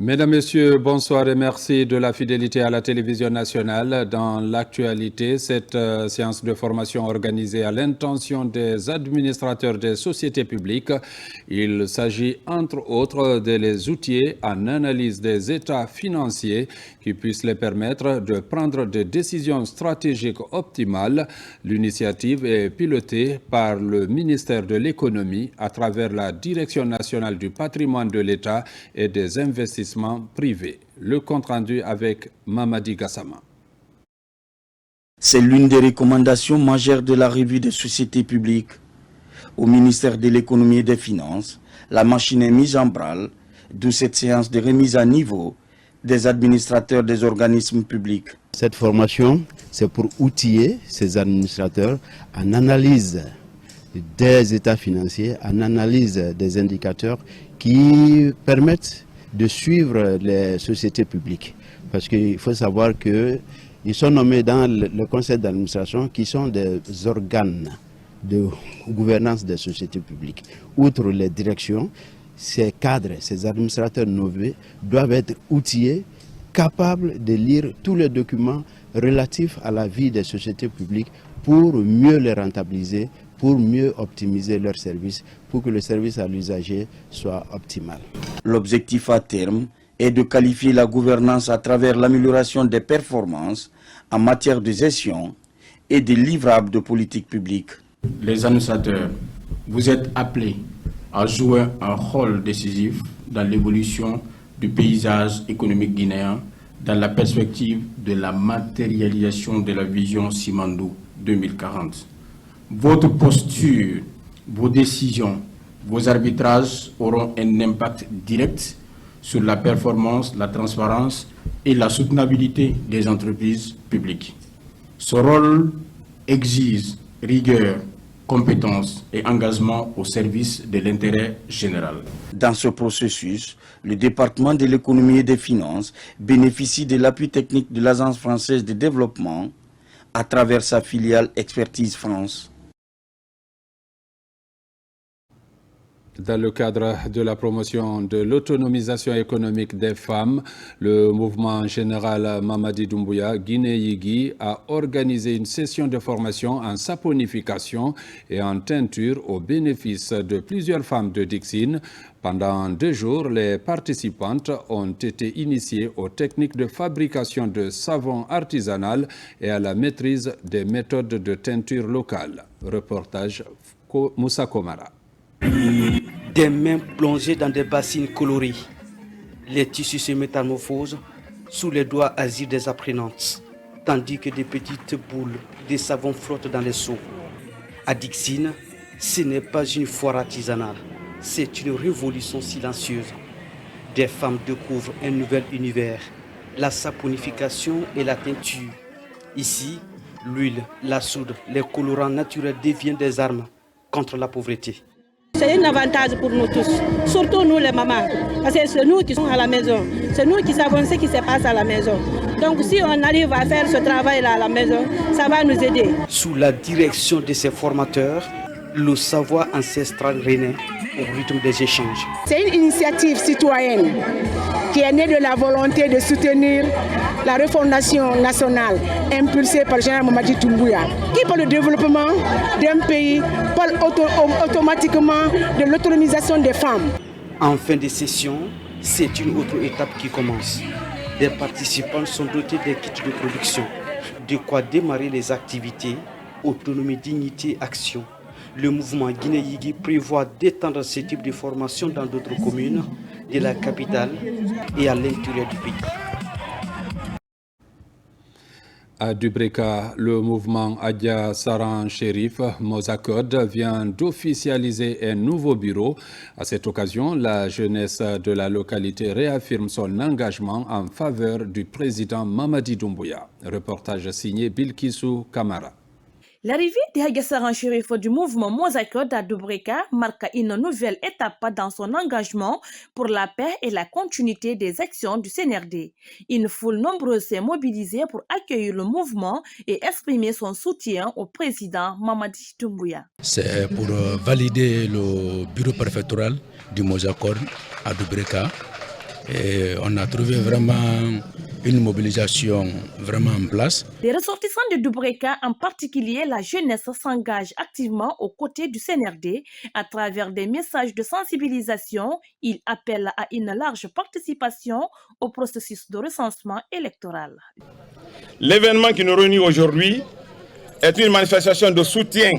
Mesdames, Messieurs, bonsoir et merci de la fidélité à la télévision nationale. Dans l'actualité, cette séance de formation organisée à l'intention des administrateurs des sociétés publiques, il s'agit entre autres de les outiller en analyse des états financiers qui puissent les permettre de prendre des décisions stratégiques optimales. L'initiative est pilotée par le ministère de l'Économie à travers la Direction nationale du patrimoine de l'État et des investissements privé. Le compte rendu avec Mamadi Gassama. C'est l'une des recommandations majeures de la revue des sociétés publiques. Au ministère de l'Économie et des Finances, la machine est mise en branle, d'où cette séance de remise à niveau des administrateurs des organismes publics. Cette formation, c'est pour outiller ces administrateurs en analyse des états financiers, en analyse des indicateurs qui permettent de suivre les sociétés publiques. Parce qu'il faut savoir qu'ils sont nommés dans le conseil d'administration qui sont des organes de gouvernance des sociétés publiques. Outre les directions, ces cadres, ces administrateurs nommés doivent être outillés, capables de lire tous les documents relatifs à la vie des sociétés publiques pour mieux les rentabiliser, pour mieux optimiser leurs services, pour que le service à l'usager soit optimal. L'objectif à terme est de qualifier la gouvernance à travers l'amélioration des performances en matière de gestion et des livrables de politique publique. Les administrateurs, vous êtes appelés à jouer un rôle décisif dans l'évolution du paysage économique guinéen dans la perspective de la matérialisation de la vision Simandou 2040. Votre posture, vos décisions, vos arbitrages auront un impact direct sur la performance, la transparence et la soutenabilité des entreprises publiques. Ce rôle exige rigueur, compétence et engagement au service de l'intérêt général. Dans ce processus, le département de l'économie et des finances bénéficie de l'appui technique de l'Agence française de développement à travers sa filiale Expertise France. Dans le cadre de la promotion de l'autonomisation économique des femmes, le mouvement général Mamadi Doumbouya Guinée-Yigui a organisé une session de formation en saponification et en teinture au bénéfice de plusieurs femmes de Dixine. Pendant 2 jours, les participantes ont été initiées aux techniques de fabrication de savon artisanal et à la maîtrise des méthodes de teinture locale. Reportage Moussa Komara. Des mains plongées dans des bassines colorées. Les tissus se métamorphosent sous les doigts agiles des apprenantes, tandis que des petites boules de savon flottent dans les seaux. À Dixine, ce n'est pas une foire artisanale, c'est une révolution silencieuse. Des femmes découvrent un nouvel univers, la saponification et la teinture. Ici, l'huile, la soude, les colorants naturels deviennent des armes contre la pauvreté. C'est un avantage pour nous tous, surtout nous les mamans, parce que c'est nous qui sommes à la maison, c'est nous qui savons ce qui se passe à la maison. Donc si on arrive à faire ce travail-là à la maison, ça va nous aider. Sous la direction de ces formateurs, le savoir ancestral renaît au rythme des échanges. C'est une initiative citoyenne qui est née de la volonté de soutenir la refondation nationale impulsée par le général Mamadi Doumbouya, qui pour le développement d'un pays parle automatiquement de l'autonomisation des femmes. En fin de session, c'est une autre étape qui commence. Les participants sont dotés des kits de production, de quoi démarrer les activités, autonomie, dignité, action. Le mouvement Guinée-Yigui prévoit d'étendre ce type de formation dans d'autres communes de la capitale et à l'intérieur du pays. À Dubreka, le mouvement Adja Saran Chérif Mozakod vient d'officialiser un nouveau bureau. À cette occasion, la jeunesse de la localité réaffirme son engagement en faveur du président Mamadi Doumbouya. Reportage signé Bilkissou Kamara. L'arrivée de Hadja Chérif du mouvement Mozakod à Dubreka marque une nouvelle étape dans son engagement pour la paix et la continuité des actions du CNRD. Une foule nombreuse s'est mobilisée pour accueillir le mouvement et exprimer son soutien au président Mamadi Doumbouya. C'est pour valider le bureau préfectoral du Mozakod à Dubreka Et on a trouvé vraiment une mobilisation vraiment en place. Les ressortissants de Doubreka, en particulier la jeunesse, s'engagent activement aux côtés du CNRD à travers des messages de sensibilisation. Ils appellent à une large participation au processus de recensement électoral. L'événement qui nous réunit aujourd'hui est une manifestation de soutien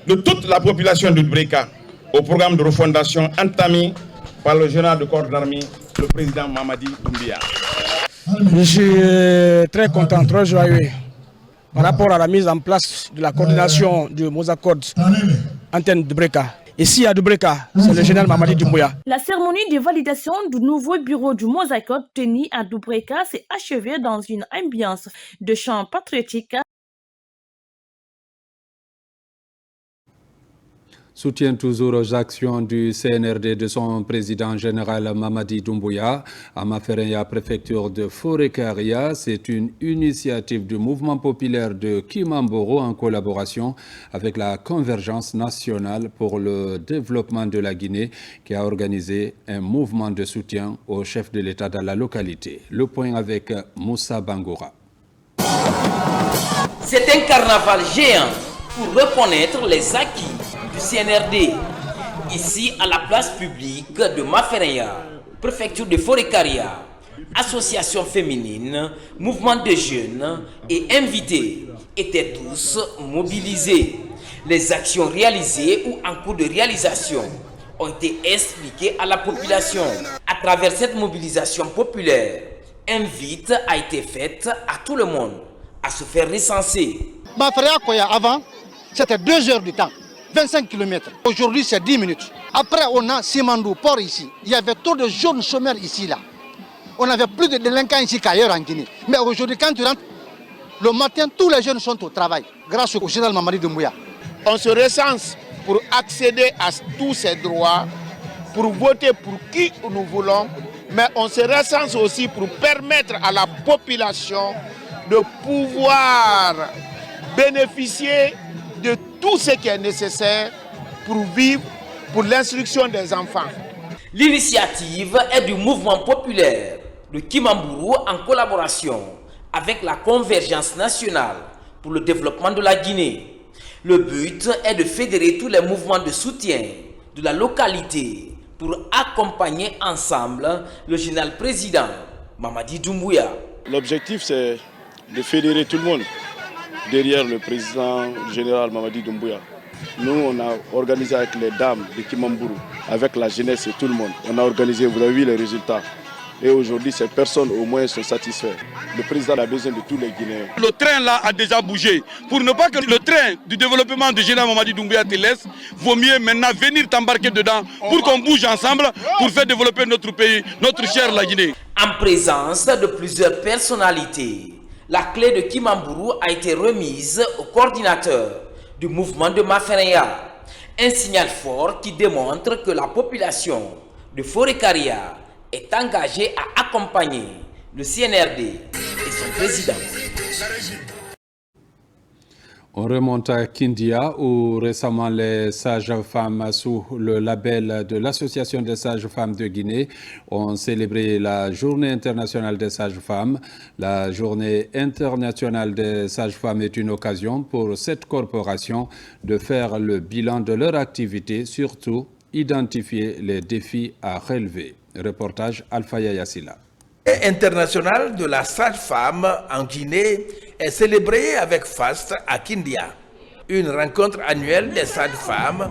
de toute la population de Doubreka au programme de refondation entamé par le général de corps d'armée, le président Mamadi Doumbouya. Je suis très content, très joyeux par rapport à la mise en place de la coordination du Mozakod antenne Doubreka. Ici à Doubreka, c'est le général Mamadi Doumbouya. La cérémonie de validation du nouveau bureau du Mozakod tenu à Doubreka s'est achevée dans une ambiance de chant patriotique. Soutient toujours aux actions du CNRD de son président général Mamadi Doumbouya à Mafereya, préfecture de Forêt-Karia. C'est une initiative du mouvement populaire de Kimamboro en collaboration avec la Convergence nationale pour le développement de la Guinée qui a organisé un mouvement de soutien au chef de l'État dans la localité. Le point avec Moussa Bangoura. C'est un carnaval géant pour reconnaître les acquis du CNRD, ici à la place publique de Mafereya, préfecture de Forêt-Karia, association féminine, mouvement de jeunes et invités étaient tous mobilisés. Les actions réalisées ou en cours de réalisation ont été expliquées à la population. À travers cette mobilisation populaire, invite a été faite à tout le monde à se faire recenser. Mafereya Koya avant, c'était 2 heures du temps. 25 km. Aujourd'hui, c'est 10 minutes. Après, on a Simandou, port ici. Il y avait trop de jeunes chômeurs ici, là. On avait plus de délinquants ici qu'ailleurs en Guinée. Mais aujourd'hui, quand tu rentres, le matin, tous les jeunes sont au travail, grâce au général Mamadi Doumbouya. On se recense pour accéder à tous ces droits, pour voter pour qui nous voulons, mais on se recense aussi pour permettre à la population de pouvoir bénéficier de tout ce qui est nécessaire pour vivre, pour l'instruction des enfants. L'initiative est du mouvement populaire de Kimamburu en collaboration avec la Convergence nationale pour le développement de la Guinée. Le but est de fédérer tous les mouvements de soutien de la localité pour accompagner ensemble le général président Mamadi Doumbouya. L'objectif, c'est de fédérer tout le monde derrière le président général Mamadi Doumbouya. Nous, on a organisé avec les dames de Kimamburu, avec la jeunesse et tout le monde. On a organisé, vous avez vu les résultats. Et aujourd'hui, ces personnes au moins sont satisfaites. Le président a besoin de tous les Guinéens. Le train là a déjà bougé. Pour ne pas que le train du développement du général Mamadi Doumbouya te laisse, vaut mieux maintenant venir t'embarquer dedans pour qu'on bouge ensemble pour faire développer notre pays, notre chère la Guinée. En présence de plusieurs personnalités, la clé de Kimamburu a été remise au coordinateur du mouvement de Mafereya. Un signal fort qui démontre que la population de Forêt-Karia est engagée à accompagner le CNRD et son président. On remonte à Kindia où récemment les sages-femmes sous le label de l'Association des sages-femmes de Guinée ont célébré la Journée internationale des sages-femmes. La Journée internationale des sages-femmes est une occasion pour cette corporation de faire le bilan de leur activité, surtout identifier les défis à relever. Reportage Alpha Yassila. International de la sage-femme en Guinée est célébrée avec faste à Kindia. Une rencontre annuelle des sages-femmes,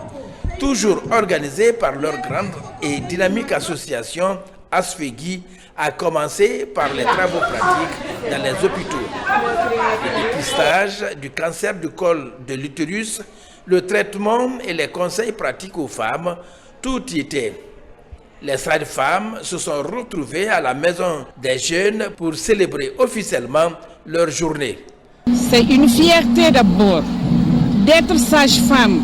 toujours organisée par leur grande et dynamique association Asfegui, a commencé par les travaux pratiques dans les hôpitaux. Le dépistage du cancer du col de l'utérus, le traitement et les conseils pratiques aux femmes, tout y était. Les sages-femmes se sont retrouvées à la maison des jeunes pour célébrer officiellement leur journée. C'est une fierté d'abord d'être sage-femme,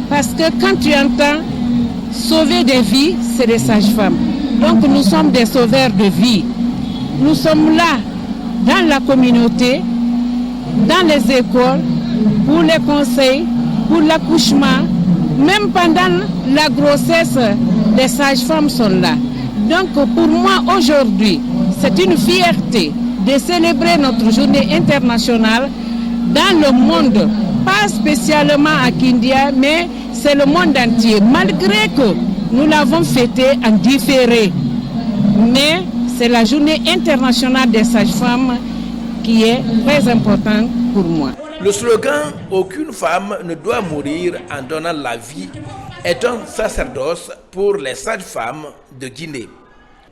parce que quand tu entends sauver des vies, c'est des sages-femmes. Donc nous sommes des sauveurs de vie. Nous sommes là dans la communauté, dans les écoles, pour les conseils, pour l'accouchement, même pendant la grossesse, les sages-femmes sont là. Donc pour moi aujourd'hui, c'est une fierté de célébrer notre journée internationale dans le monde, pas spécialement à Kindia, mais c'est le monde entier, malgré que nous l'avons fêté en différé. Mais c'est la journée internationale des sages-femmes qui est très importante pour moi. Le slogan « Aucune femme ne doit mourir en donnant la vie » est un sacerdoce pour les sages-femmes de Guinée.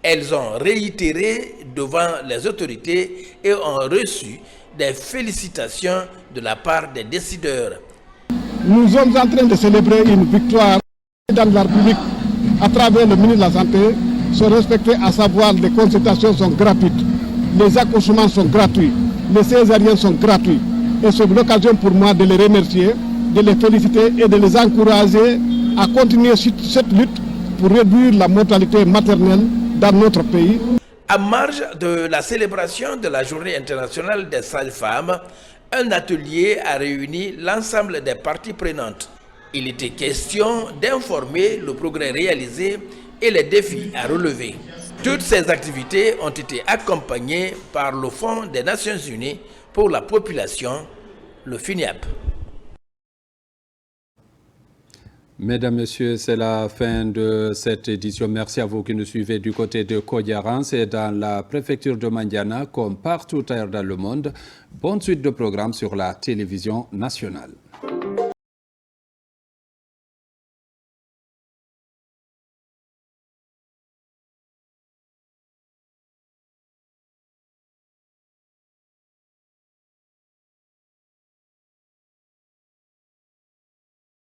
Elles ont réitéré devant les autorités et ont reçu des félicitations de la part des décideurs. Nous sommes en train de célébrer une victoire dans la République à travers le ministre de la Santé, sont respectés, à savoir les consultations sont gratuites, les accouchements sont gratuits, les césariennes sont gratuits. Et c'est l'occasion pour moi de les remercier, de les féliciter et de les encourager à continuer cette lutte pour réduire la mortalité maternelle dans notre pays. À marge de la célébration de la Journée internationale des sages-femmes, un atelier a réuni l'ensemble des parties prenantes. Il était question d'informer le progrès réalisé et les défis à relever. Toutes ces activités ont été accompagnées par le Fonds des Nations Unies pour la population, le FINIAP. Mesdames, Messieurs, c'est la fin de cette édition. Merci à vous qui nous suivez du côté de Kodiaran. C'est dans la préfecture de Mandiana, comme partout ailleurs dans le monde. Bonne suite de programmes sur la télévision nationale.